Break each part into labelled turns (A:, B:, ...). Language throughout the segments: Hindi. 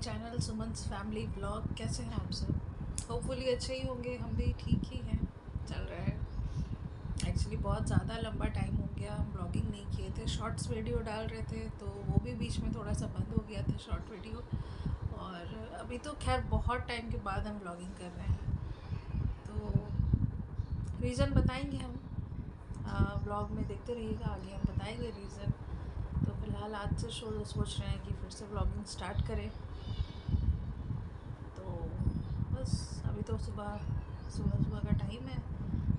A: Channel Suman's family blog. कैसे हैं आप सब? होपफुली अच्छे ही होंगे, हम भी ठीक ही हैं, चल रहा है। एक्चुअली बहुत ज़्यादा लंबा टाइम हो गया हम ब्लॉगिंग नहीं किए थे। शॉर्ट्स वीडियो डाल रहे थे तो वो भी बीच में थोड़ा सा बंद हो गया था शॉर्ट वीडियो, और अभी तो खैर बहुत टाइम के बाद हम ब्लॉगिंग कर रहे हैं। तो रीज़न बताएंगे हम ब्लॉग में, देखते रहिएगा, आगे हम बताएंगे रीज़न। तो फिलहाल आज से सोच रहे हैं कि फिर से ब्लॉगिंग स्टार्ट करें। तो बस अभी तो सुबह सुबह का टाइम है,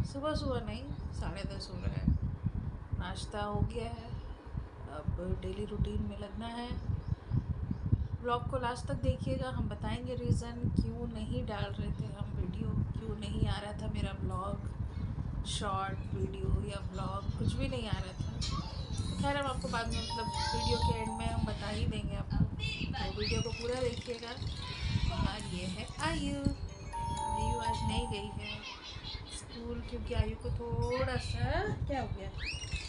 A: सुबह नहीं 10:30 हो रहा है। नाश्ता हो गया है, अब डेली रूटीन में लगना है। ब्लॉग को लास्ट तक देखिएगा, हम बताएंगे रीज़न क्यों नहीं डाल रहे थे हम वीडियो, क्यों नहीं आ रहा था मेरा ब्लॉग, शॉर्ट वीडियो या ब्लॉग कुछ भी नहीं आ रहा था। खैर हम आपको बाद में मतलब वीडियो के एंड में हम बता ही देंगे आपको, तो वीडियो को पूरा देखिएगा। और ये है आयु। आयु आज नहीं गई है स्कूल क्योंकि आयु को थोड़ा सा क्या हो गया,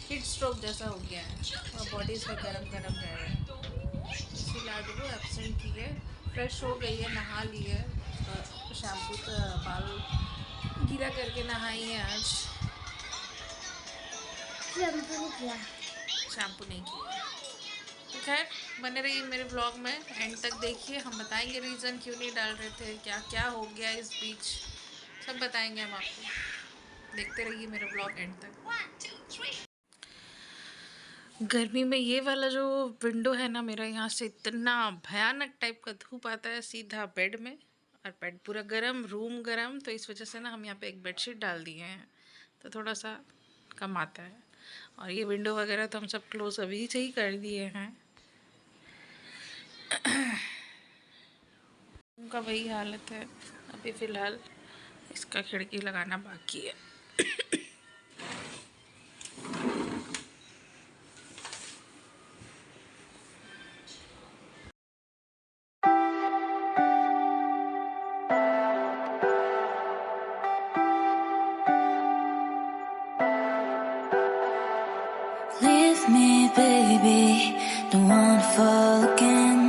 A: हीट स्ट्रोक जैसा हो गया है और बॉडी इसका गरम गरम रह रहा है, इसीलिए आज वो एब्सेंट की है। फ्रेश हो गई है, नहा ली है, शैम्पू का बाल गीला करके नहाई है आज। शैम्पू नहीं किया। तो खैर बने रहिए मेरे ब्लॉग में, एंड तक देखिए, हम बताएंगे रीज़न क्यों नहीं डाल रहे थे, क्या क्या हो गया इस बीच, सब बताएंगे हम आपको। देखते रहिए मेरा ब्लॉग एंड तक। गर्मी में ये वाला जो विंडो है ना मेरा, यहाँ से इतना भयानक टाइप का धूप आता है सीधा बेड में, और बेड पूरा गरम, रूम गरम, तो इस वजह से ना हम यहाँ पे एक बेडशीट डाल दिए हैं तो थोड़ा सा कम आता है। और ये विंडो वगैरह तो हम सब क्लोज अभी से ही कर दिए हैं। उनका वही हालत है, अभी फ़िलहाल इसका खिड़की लगाना बाकी है।
B: Leave me, baby, don't wanna fall again.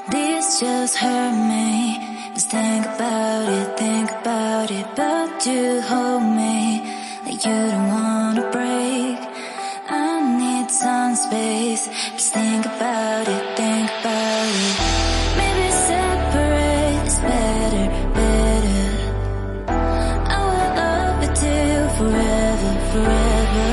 B: This just hurt me. Just think about it, but you hold me like you don't wanna break. I need some space. Just think about it, Maybe separate is better, better. I will love you till forever, forever.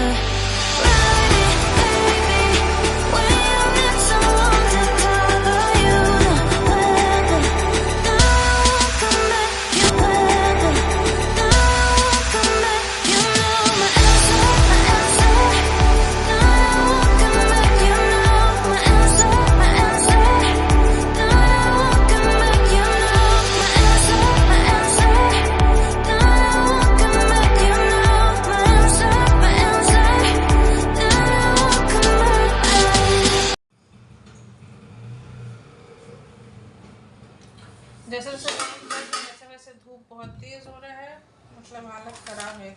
A: जैसे जैसे टाइम बढ़ रहा है वैसे वैसे धूप बहुत तेज हो रहा है, मतलब हालत खराब है।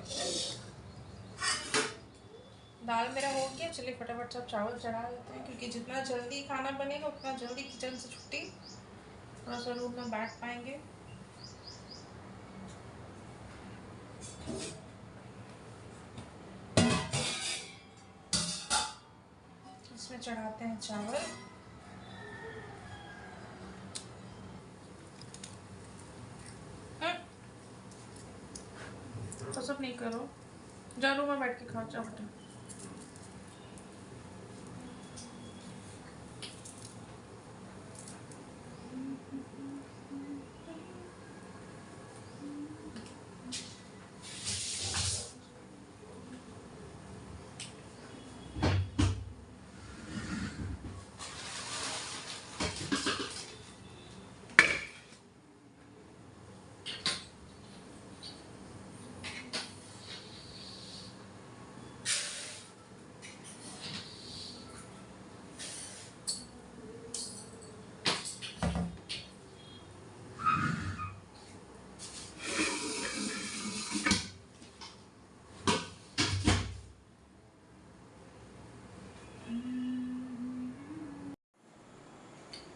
A: दाल मेरा हो गया, चलिए फटाफट सब चावल चढ़ा देते हैं, क्योंकि जितना जल्दी खाना बनेगा उतना जल्दी किचन से छुट्टी, थोड़ा सा रूम में बैठ पाएंगे। इसमें चढ़ाते हैं चावल। तो सब नहीं करो, जा रूम में बैठ के खाओ चावल।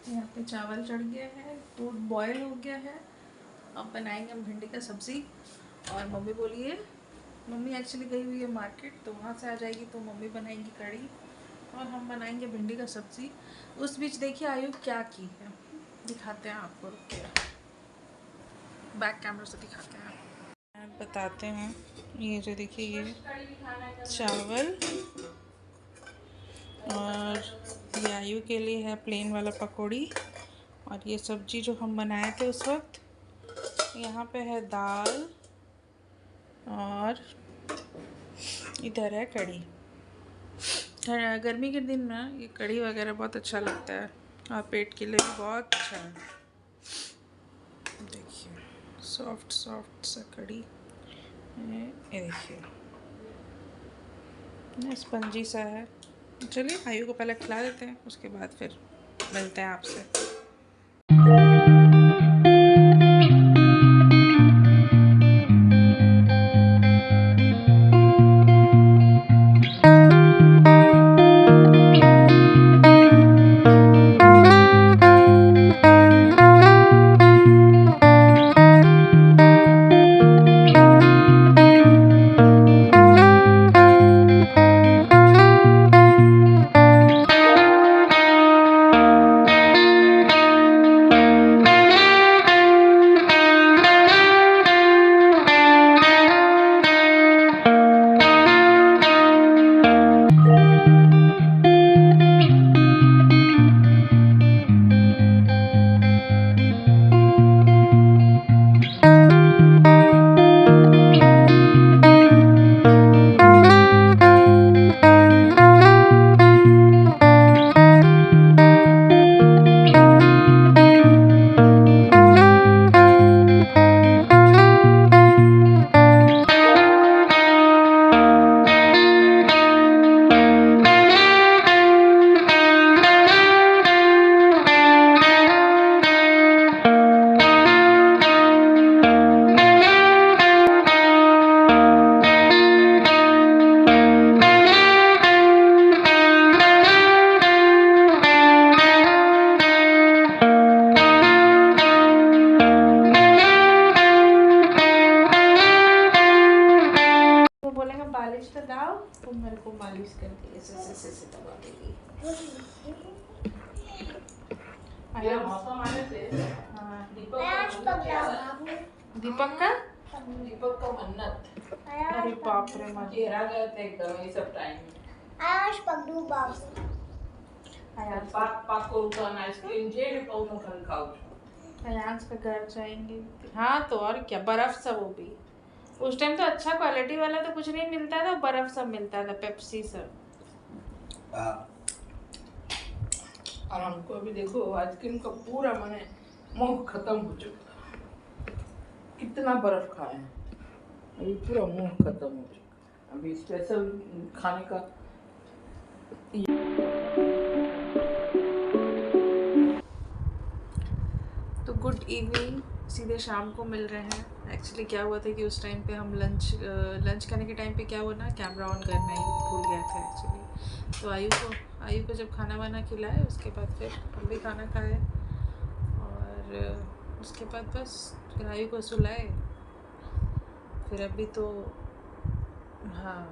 A: यहाँ पे चावल चढ़ गया है, दूध बॉयल हो गया है। अब बनाएंगे हम भिंडी का सब्ज़ी। और मम्मी बोलिए, मम्मी एक्चुअली गई हुई है मार्केट, तो वहाँ से आ जाएगी तो मम्मी बनाएंगी कढ़ी और हम बनाएंगे भिंडी का सब्ज़ी। उस बीच देखिए आयु क्या की है, दिखाते हैं आपको, रुकिए बैक कैमरा से दिखाते हैं, बताते हैं। ये जो देखिए ये चावल और ये आयु के लिए है प्लेन वाला पकौड़ी, और ये सब्जी जो हम बनाए थे उस वक्त। यहाँ पे है दाल और इधर है कढ़ी। गर्मी के दिन में ये कढ़ी वगैरह बहुत अच्छा लगता है और पेट के लिए भी बहुत अच्छा है। देखिए सॉफ्ट सॉफ्ट सा कढ़ी, ये देखिए स्पंजी सा है। चलिए आयु को पहले खिला देते हैं, उसके बाद फिर मिलते हैं आपसे। मालिश लगाओ, तुम मेरे को मालिश करके ऐसे दबा देगी। दीपक का मन्नत। अरे बाप रे, चेहरा गया था एकदम ये सब टाइम।
C: आज पकड़ू बाबू
A: पाक को उठाना आइसक्रीम जे भी पाऊँ कर खाओ। अयाज का घर जाएंगे। हाँ तो और क्या, बर्फ सब वो भी उस टाइम तो अच्छा क्वालिटी वाला तो कुछ नहीं मिलता था, बर्फ सब मिलता था, पेप्सी सब।
D: और हमको अभी देखो आइसक्रीम का पूरा मैंने मुंह खत्म हो चुका, कितना बर्फ खाए हैं, अभी पूरा मुंह खत्म हो चुका। अभी स्पेशल खाने का
A: तो गुड इवनिंग, सीधे शाम को मिल रहे हैं। एक्चुअली क्या हुआ था कि उस टाइम पे हम लंच करने के टाइम पे क्या हुआ ना, कैमरा ऑन करना ही भूल गए थे एक्चुअली। तो आयु को जब खाना वाना खिलाए उसके बाद फिर हम भी खाना खाए, और उसके बाद बस फिर आयु को सुलाए। फिर अभी तो हाँ,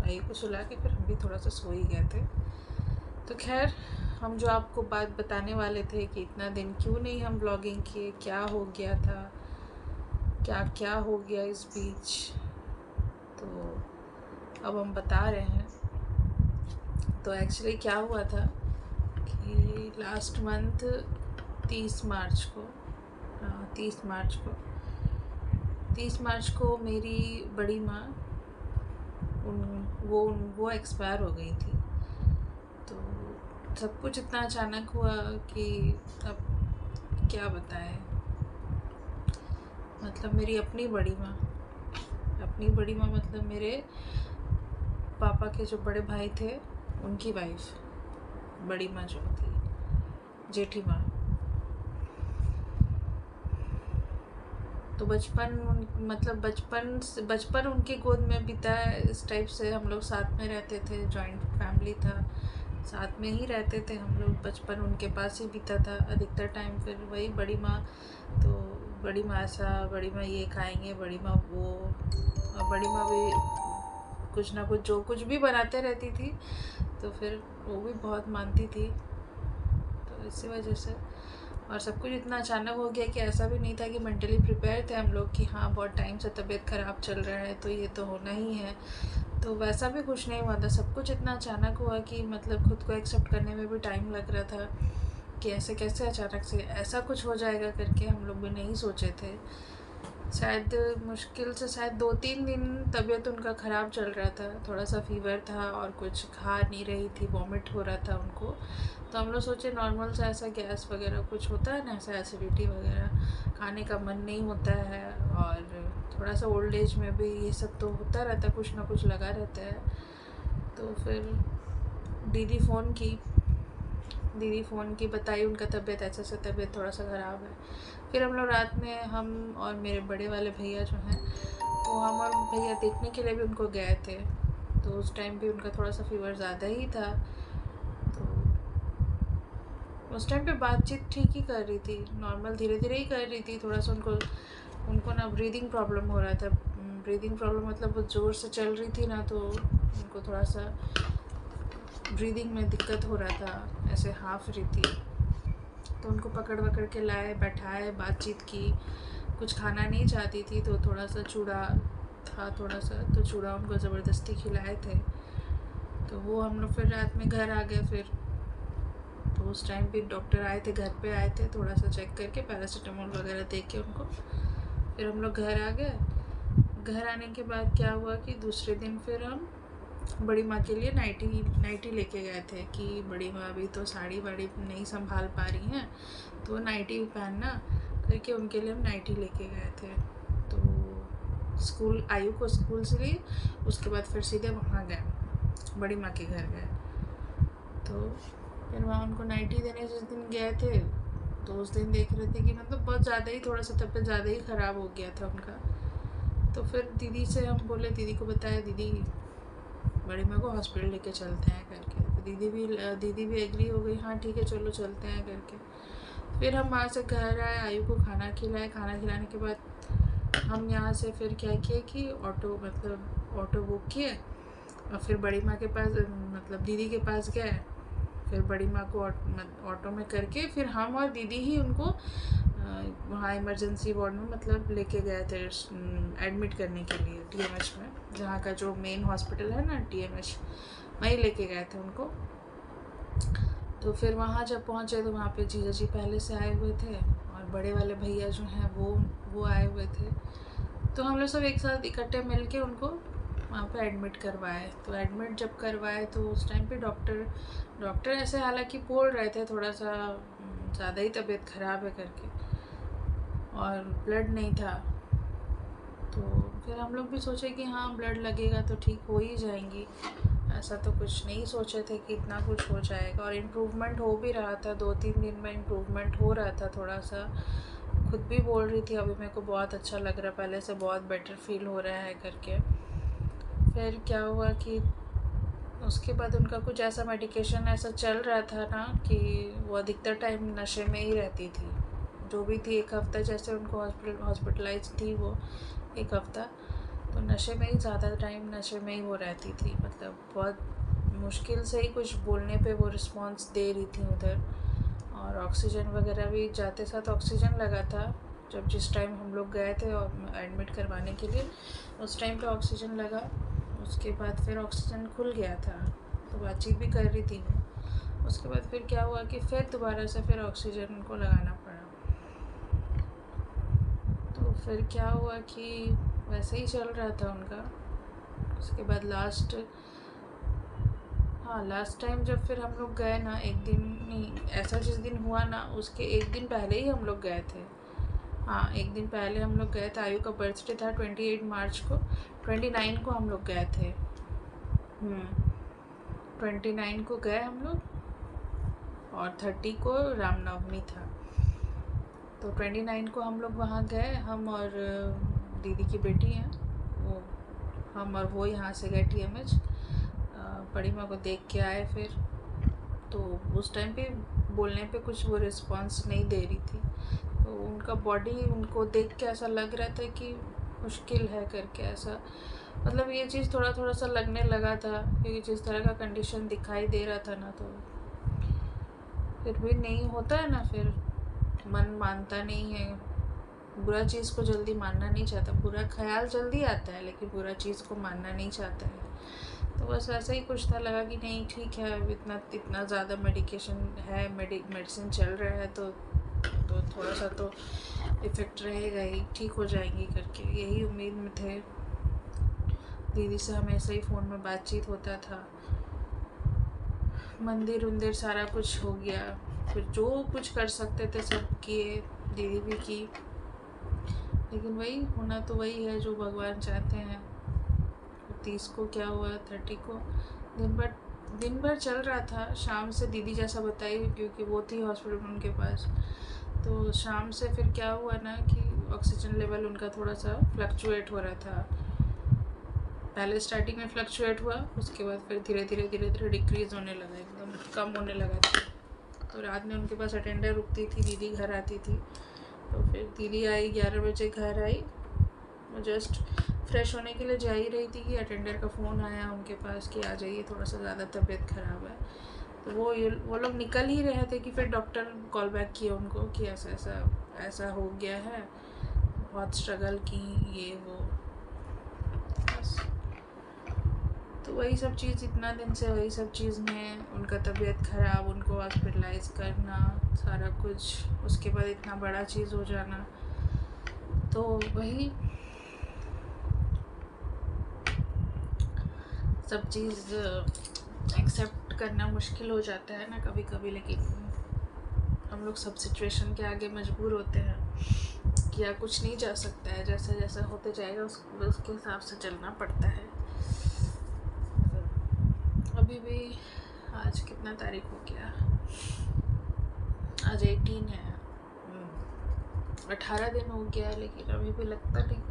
A: आयु को सुला के फिर हम भी थोड़ा सा सो ही गए थे। तो खैर, हम जो आपको बात बताने वाले थे कि इतना दिन क्यों नहीं हम ब्लॉगिंग किए, क्या हो गया था, क्या हो गया इस बीच, तो अब हम बता रहे हैं। तो एक्चुअली क्या हुआ था कि लास्ट मंथ 30 मार्च को मेरी बड़ी माँ वो एक्सपायर हो गई थी। तो सब कुछ इतना अचानक हुआ कि अब क्या बताएं। मतलब मेरी अपनी बड़ी माँ मतलब मेरे पापा के जो बड़े भाई थे उनकी वाइफ, बड़ी माँ जो थी, जेठी माँ। तो बचपन उनकी गोद में बीता। इस टाइप से हम लोग साथ में रहते थे, जॉइंट फैमिली था। साथ में ही रहते थे हम लोग, बचपन उनके पास ही बीता था अधिकतर टाइम। फिर वही बड़ी माँ, तो बड़ी माँ ऐसा, बड़ी माँ ये खाएंगे, बड़ी माँ वो, और बड़ी माँ भी कुछ ना कुछ जो कुछ भी बनाते रहती थी, तो फिर वो भी बहुत मानती थी। तो इसी वजह से, और सब कुछ इतना अचानक हो गया कि ऐसा भी नहीं था कि मेंटली प्रिपेयर थे हम लोग कि हाँ बहुत टाइम से तबीयत ख़राब चल रहा है तो ये तो होना ही है। तो वैसा भी कुछ नहीं हुआ था, सब कुछ इतना अचानक हुआ कि मतलब खुद को एक्सेप्ट करने में भी टाइम लग रहा था कि ऐसे कैसे अचानक से ऐसा कुछ हो जाएगा करके हम लोग भी नहीं सोचे थे। शायद मुश्किल से शायद 2-3 दिन तबीयत उनका ख़राब चल रहा था, थोड़ा सा फीवर था और कुछ खा नहीं रही थी, वॉमिट हो रहा था उनको। तो हम लोग सोचे नॉर्मल सा ऐसा गैस वगैरह कुछ होता है ना, ऐसा एसिडिटी वगैरह, खाने का मन नहीं होता है, और थोड़ा सा ओल्ड एज में भी ये सब तो होता रहता है, कुछ ना कुछ लगा रहता है। तो फिर दीदी फ़ोन की बताई उनका तबीयत ऐसे तबीयत थोड़ा सा ख़राब है। फिर हम लोग रात में, हम और मेरे बड़े वाले भैया जो हैं, वो हम और भैया देखने के लिए भी उनको गए थे। तो उस टाइम भी उनका थोड़ा सा फीवर ज़्यादा ही था। तो उस टाइम पे बातचीत ठीक ही कर रही थी, नॉर्मल धीरे धीरे ही कर रही थी। थोड़ा सा उनको ना ब्रीदिंग प्रॉब्लम हो रहा था। ब्रीदिंग प्रॉब्लम मतलब वो ज़ोर से चल रही थी ना, तो उनको थोड़ा सा ब्रीदिंग में दिक्कत हो रहा था, ऐसे हाफ रही थी। तो उनको पकड़ के लाए, बैठाए, बातचीत की। कुछ खाना नहीं चाहती थी, तो थोड़ा सा चूड़ा था थोड़ा सा, तो चूड़ा उनको ज़बरदस्ती खिलाए थे। तो वो हम लोग फिर रात में घर आ गए। फिर तो उस टाइम भी डॉक्टर आए थे, घर पे आए थे, थोड़ा सा चेक करके पैरासीटामोल वगैरह दे के उनको, फिर हम लोग घर आ गए। घर आने के बाद क्या हुआ कि दूसरे दिन फिर हम बड़ी माँ के लिए नाइटी लेके गए थे कि बड़ी माँ अभी तो साड़ी वाड़ी नहीं संभाल पा रही हैं, तो नाइटी पहनना करके उनके लिए हम नाइटी लेके गए थे। तो आयु को स्कूल से लिए, उसके बाद फिर सीधे वहाँ गए, बड़ी माँ के घर गए। तो फिर वहाँ उनको नाइटी देने जिस दिन गए थे, तो उस दिन देख रहे थे कि मतलब बहुत ज़्यादा ही, थोड़ा सा तबीयत ज़्यादा ही ख़राब हो गया था उनका। तो फिर दीदी से हम बोले, दीदी को बताया, दीदी बड़ी माँ को हॉस्पिटल लेके चलते हैं करके। तो दीदी भी एग्री हो गई, हाँ ठीक है चलो चलते हैं करके। फिर हम वहाँ से घर आए, आयु को खाना खिलाए। खाना खिलाने के बाद हम यहाँ से फिर क्या किए कि ऑटो बुक किए, और फिर बड़ी माँ के पास, मतलब दीदी के पास गए। फिर बड़ी माँ को ऑटो में करके फिर हम और दीदी ही उनको वहाँ इमरजेंसी वार्ड में मतलब लेके गए थे एडमिट करने के लिए, TMH में, जहाँ का जो मेन हॉस्पिटल है ना TMH, वहीं लेके गए थे उनको। तो फिर वहाँ जब पहुँचे तो वहाँ पे जीजा जी पहले से आए हुए थे, और बड़े वाले भैया जो हैं वो आए हुए थे। तो हम लोग सब एक साथ इकट्ठे मिल के उनको वहाँ पे एडमिट करवाए। तो एडमिट जब करवाए तो उस टाइम पे डॉक्टर ऐसे हालांकि बोल रहे थे थोड़ा सा ज़्यादा ही तबीयत ख़राब है करके, और ब्लड नहीं था। तो फिर हम लोग भी सोचे कि हाँ ब्लड लगेगा तो ठीक हो ही जाएंगी, ऐसा तो कुछ नहीं सोचे थे कि इतना कुछ हो जाएगा। और इम्प्रूवमेंट हो भी रहा था, 2-3 दिन में इम्प्रूवमेंट हो रहा था थोड़ा सा। खुद भी बोल रही थी अभी मेरे को बहुत अच्छा लग रहा है, पहले से बहुत बेटर फील हो रहा है करके। फिर क्या हुआ कि उसके बाद उनका कुछ ऐसा मेडिकेशन ऐसा चल रहा था ना कि वो अधिकतर टाइम नशे में ही रहती थी, जो भी थी। 1 हफ़्ता जैसे उनको हॉस्पिटलाइज थी वो 1 हफ़्ता, तो नशे में ही ज़्यादा टाइम नशे में ही वो रहती थी। मतलब बहुत मुश्किल से ही कुछ बोलने पे वो रिस्पॉन्स दे रही थी उधर। और ऑक्सीजन वगैरह भी जाते साथ ऑक्सीजन लगा था, जब जिस टाइम हम लोग गए थे एडमिट करवाने के लिए, उस टाइम पे ऑक्सीजन लगा। उसके बाद फिर ऑक्सीजन खुल गया था, तो बातचीत भी कर रही थी वो। उसके बाद फिर क्या हुआ कि फिर दोबारा से फिर ऑक्सीजन उनको लगाना पड़ा। तो फिर क्या हुआ कि वैसे ही चल रहा था उनका। उसके बाद लास्ट टाइम जब फिर हम लोग गए ना, एक दिन नहीं, ऐसा जिस दिन हुआ ना उसके एक दिन पहले ही हम लोग गए थे। हाँ, एक दिन पहले हम लोग गए थे। आयु का बर्थडे था 28 मार्च को, 29 को हम लोग गए थे। 29 को गए हम लोग, और 30 को रामनवमी था। तो 29 को हम लोग वहाँ गए, हम और दीदी की बेटी हैं वो, हम और वो यहाँ से गए TMH, बड़ी माँ को देख के आए। फिर तो उस टाइम पे बोलने पे कुछ वो रिस्पॉन्स नहीं दे रही थी, तो उनका बॉडी उनको देख के ऐसा लग रहा था कि मुश्किल है करके, ऐसा मतलब ये चीज़ थोड़ा थोड़ा सा लगने लगा था, क्योंकि जिस तरह का कंडीशन दिखाई दे रहा था ना, तो फिर भी नहीं होता है ना, फिर मन मानता नहीं है, बुरा चीज़ को जल्दी मानना नहीं चाहता, बुरा ख्याल जल्दी आता है लेकिन बुरा चीज़ को मानना नहीं चाहता है। तो बस ऐसा ही कुछ था, लगा कि नहीं ठीक है, अब इतना ज़्यादा मेडिकेशन है, मेडिसिन चल रहा है, तो थोड़ा सा तो इफ़ेक्ट रहेगा ही, ठीक हो जाएंगी करके, यही उम्मीद में थे। दीदी से हमेशा ही फ़ोन में बातचीत होता था, मंदिर उंदिर सारा कुछ हो गया, फिर जो कुछ कर सकते थे सब किए, दीदी भी की, लेकिन वही होना तो वही है जो भगवान चाहते हैं। 30 को क्या हुआ, 30 को दिन भर चल रहा था, शाम से दीदी जैसा बताई, क्योंकि वो थी हॉस्पिटल उनके पास, तो शाम से फिर क्या हुआ ना कि ऑक्सीजन लेवल उनका थोड़ा सा फ्लक्चुएट हो रहा था। पहले स्टार्टिंग में फ्लक्चुएट हुआ, उसके बाद फिर धीरे धीरे डिक्रीज़ होने लगा, एकदम कम होने लगा था। तो रात में उनके पास अटेंडर रुकती थी, दीदी घर आती थी, तो फिर दीदी आई 11 बजे घर आई, मैं जस्ट फ्रेश होने के लिए जा ही रही थी कि अटेंडर का फ़ोन आया उनके पास कि आ जाइए, थोड़ा सा ज़्यादा तबीयत ख़राब है। तो वो लोग निकल ही रहे थे कि फिर डॉक्टर कॉल बैक किया उनको कि ऐसा हो गया है, बहुत स्ट्रगल की, ये वो, बस। तो वही सब चीज़, इतना दिन से वही सब चीज़ में उनका तबीयत ख़राब, उनको हॉस्पिटलाइज करना, सारा कुछ, उसके बाद इतना बड़ा चीज़ हो जाना, तो वही सब चीज़ एक्सेप्ट करना मुश्किल हो जाता है ना कभी कभी, लेकिन हम लोग सब सिचुएशन के आगे मजबूर होते हैं, किया कुछ नहीं जा सकता है, जैसा जैसा होते जाएगा उसके हिसाब से चलना पड़ता है। अभी भी आज कितना तारीख हो गया, आज 18 है, 18 दिन हो गया है, लेकिन अभी भी लगता नहीं।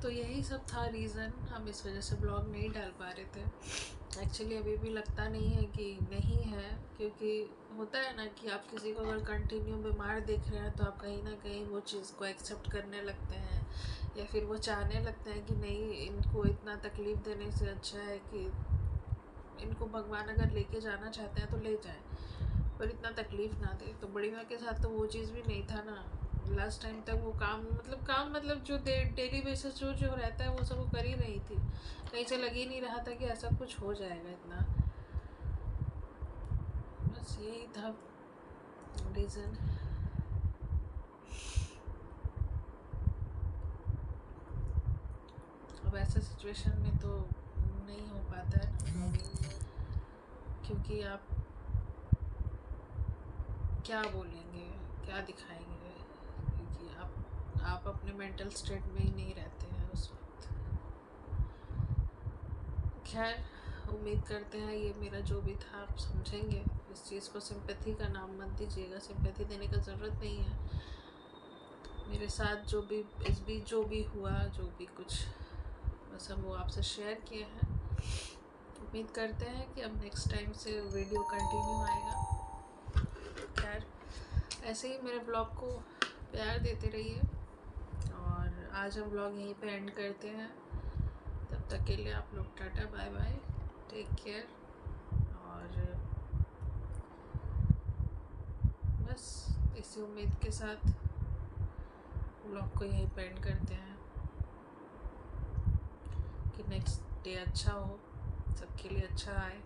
A: तो यही सब था रीज़न, हम इस वजह से ब्लॉग नहीं डाल पा रहे थे। एक्चुअली अभी भी लगता नहीं है कि नहीं है, क्योंकि होता है ना कि आप किसी को अगर कंटिन्यू बीमार देख रहे हैं तो आप कहीं ना कहीं वो चीज़ को एक्सेप्ट करने लगते हैं, या फिर वो चाहने लगते हैं कि नहीं, इनको इतना तकलीफ़ देने से अच्छा है कि इनको भगवान अगर लेके जाना चाहते हैं तो ले जाए, पर इतना तकलीफ़ ना दे। तो बड़ी माँ के साथ तो वो चीज़ भी नहीं था ना, लास्ट टाइम तक वो काम मतलब जो डेली बेसिस जो रहता है वो सब वो कर ही रही थी, कहीं से लग ही नहीं रहा था कि ऐसा कुछ हो जाएगा इतना। बस यही था रीज़न। अब ऐसा सिचुएशन में तो नहीं हो पाता है, क्योंकि आप क्या बोलेंगे, क्या दिखाएंगे, क्योंकि आप अपने मेंटल स्टेट में ही नहीं रहते हैं उस वक्त। खैर, उम्मीद करते हैं ये मेरा जो भी था आप समझेंगे, इस चीज़ को सिंपैथी का नाम मत दीजिएगा, सिंपैथी देने का ज़रूरत नहीं है। मेरे साथ जो भी इस बीच जो भी हुआ, जो भी कुछ, बस हम वो आपसे शेयर किए हैं। उम्मीद करते हैं कि अब नेक्स्ट टाइम से वीडियो कंटिन्यू आएगा। खैर, ऐसे ही मेरे ब्लॉग को प्यार देते रहिए, और आज हम ब्लॉग यहीं पे एंड करते हैं। तब तक के लिए आप लोग टाटा बाय बाय, टेक केयर, और बस इसी उम्मीद के साथ ब्लॉग को यहीं पे एंड करते हैं कि नेक्स्ट डे अच्छा हो, सबके लिए अच्छा आए।